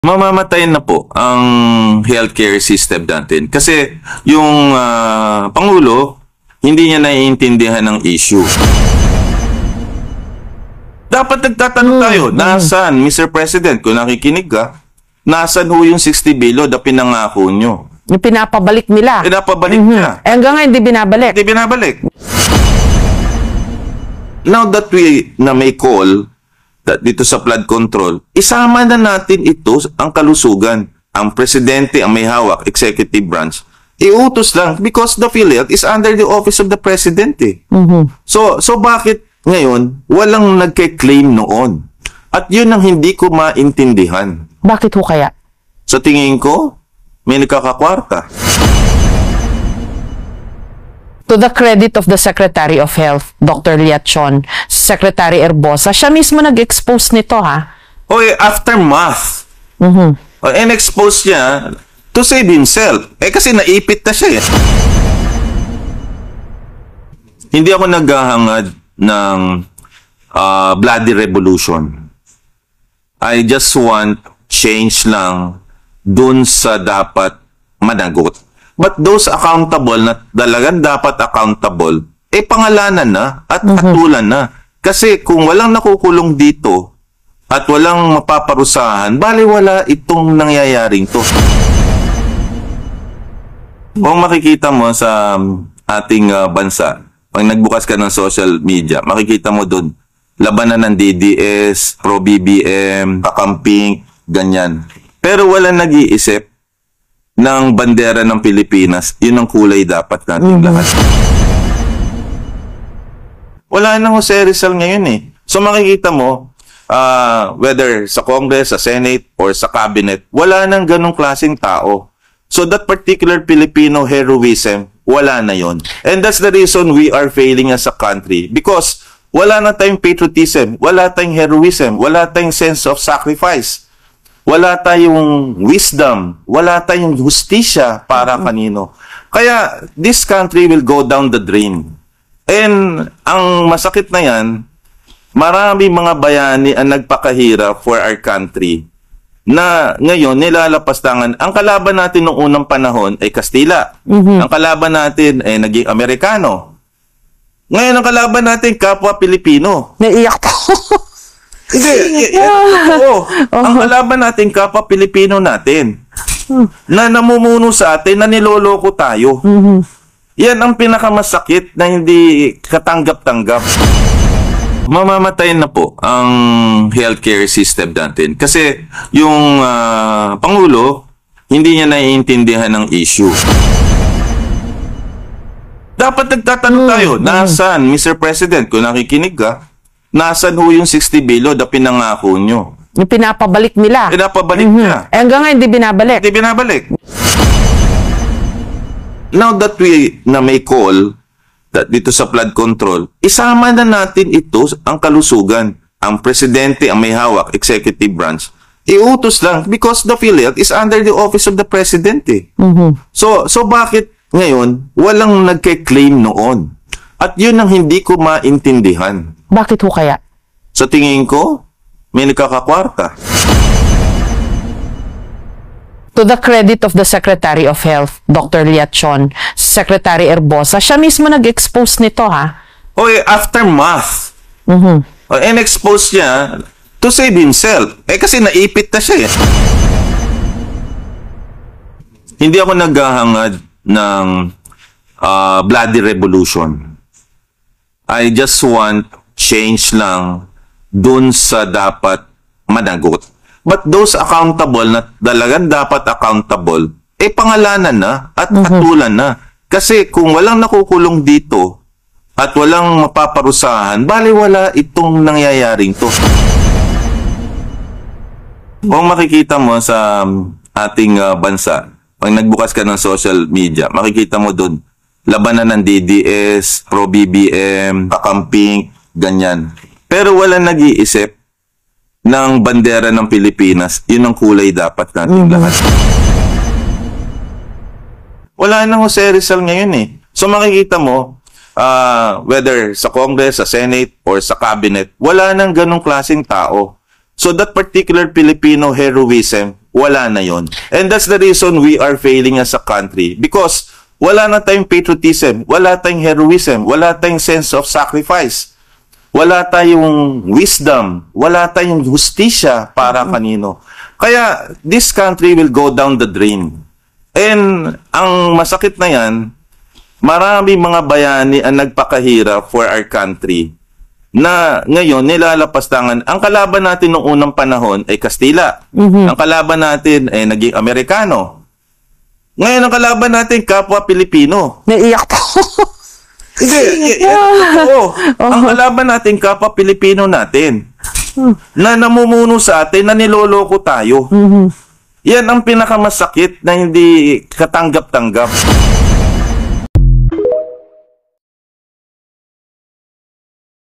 Mamamatay na po ang healthcare system natin. Kasi yung Pangulo, hindi niya naiintindihan ng issue. Dapat nagtatanong tayo, nasaan, Mr. President, kung nakikinig ka, nasaan ho yung 60 billion na pinangako nyo? Yung pinapabalik nila. Pinapabalik niya. Eh, hanggang ngayon, hindi binabalik. Hindi binabalik. Now that we na may call dito sa flood control, isama na natin ito ang kalusugan. Ang presidente ang may hawak, executive branch. Iutos lang because the PhilHealth is under the office of the president. So bakit ngayon walang nagke-claim noon? At yun ang hindi ko maintindihan. Bakit ho kaya? Sa tingin ko, may nagkakakwarta. To the credit of the Secretary of Health, Dr. Liachon, Secretary Erbosa, siya mismo nag-expose nito, ha? Oy, aftermath. And-expose niya to save himself. Kasi naipit na siya. Hindi ako naghahangad ng bloody revolution. I just want change lang dun sa dapat managot. But those accountable na talagang dapat accountable, pangalanan na at atulan na. Kasi kung walang nakukulong dito at walang mapaparusahan, baliwala itong nangyayaring to. Kung makikita mo sa ating bansa, pag nagbukas ka ng social media, makikita mo doon, labanan ng DDS, pro-BBM, kakamping, ganyan. Pero walang nag-iisip ng bandera ng Pilipinas, yun ang kulay dapat natin lahat. Wala nang Jose Rizal ngayon . So makikita mo, whether sa Congress, sa Senate, or sa Cabinet, wala nang ganong klaseng tao. So that particular Filipino heroism, wala na yon. And that's the reason we are failing as a country. Because wala na tayong patriotism, wala tayong heroism, wala tayong sense of sacrifice. Wala tayong wisdom, wala tayong justisya para kanino. Kaya, this country will go down the drain. And, ang masakit na yan, marami mga bayani ang nagpakahirap for our country na ngayon nilalapastangan. Ang kalaban natin noong unang panahon ay Kastila. Ang kalaban natin ay naging Amerikano. Ngayon, ang kalaban natin, kapwa Pilipino. Naiiyak po. Hindi. Ang kalaban natin, kapwa Pilipino natin, na namumuno sa atin, na niloloko tayo. Yan ang pinakamasakit na hindi katanggap-tanggap. Mamamatay na po ang healthcare system natin. Kasi yung Pangulo, hindi niya naiintindihan ng issue. Dapat nagtatanong tayo, nasaan, Mr. President, kung nakikinig ka, nasaan ho yung 60 billion na pinangako nyo? Yung pinapabalik nila. Pinapabalik niya. Eh, hanggang ngayon, hindi binabalik. Hindi binabalik. Now that we na may call dito sa flood control, isama na natin ito ang kalusugan. Ang presidente ang may hawak, executive branch. Iutos lang because the PhilHealth is under the office of the president. So bakit ngayon walang nagke-claim noon? At yun ang hindi ko maintindihan. Bakit ho kaya? Sa tingin ko, may nagkakakwarta. To the credit of the Secretary of Health, Dr. Liachon, Secretary Erbosa, siya mismo nag-expose nito, ha? Oy, aftermath. And-expose niya to save himself. Kasi naipit na siya. Hindi ako naghahangad ng bloody revolution. I just want change lang dun sa dapat managot. But those accountable na talagang dapat accountable, pangalanan na at atulan na. Kasi kung walang nakukulong dito at walang mapaparusahan, baliwala itong nangyayaring to. Kung makikita mo sa ating bansa, pag nagbukas ka ng social media, makikita mo doon, labanan ng DDS, pro-BBM, kakamping, ganyan. Pero walang nag-iisip ng bandera ng Pilipinas, yun ang kulay dapat natin lahat. Wala nang Jose Rizal ngayon . So makikita mo, whether sa Congress, sa Senate, or sa Cabinet, wala nang ganong klaseng tao. So that particular Filipino heroism, wala na yon. And that's the reason we are failing as a country. Because wala na tayong patriotism, wala tayong heroism, wala tayong sense of sacrifice, wala tayong wisdom, wala tayong justisya para kanino. Kaya this country will go down the drain. And ang masakit na yan, marami mga bayani ang nagpakahirap for our country na ngayon nilalapastangan. Ang kalaban natin noong unang panahon ay Kastila. Ang kalaban natin ay naging Amerikano. Ngayon ang kalaban natin kapwa Pilipino. Naiiyak po. Hindi, ang kalaban natin kapwa Pilipino natin na namumuno sa atin na niloloko tayo. Yan ang pinakamasakit na hindi katanggap-tanggap.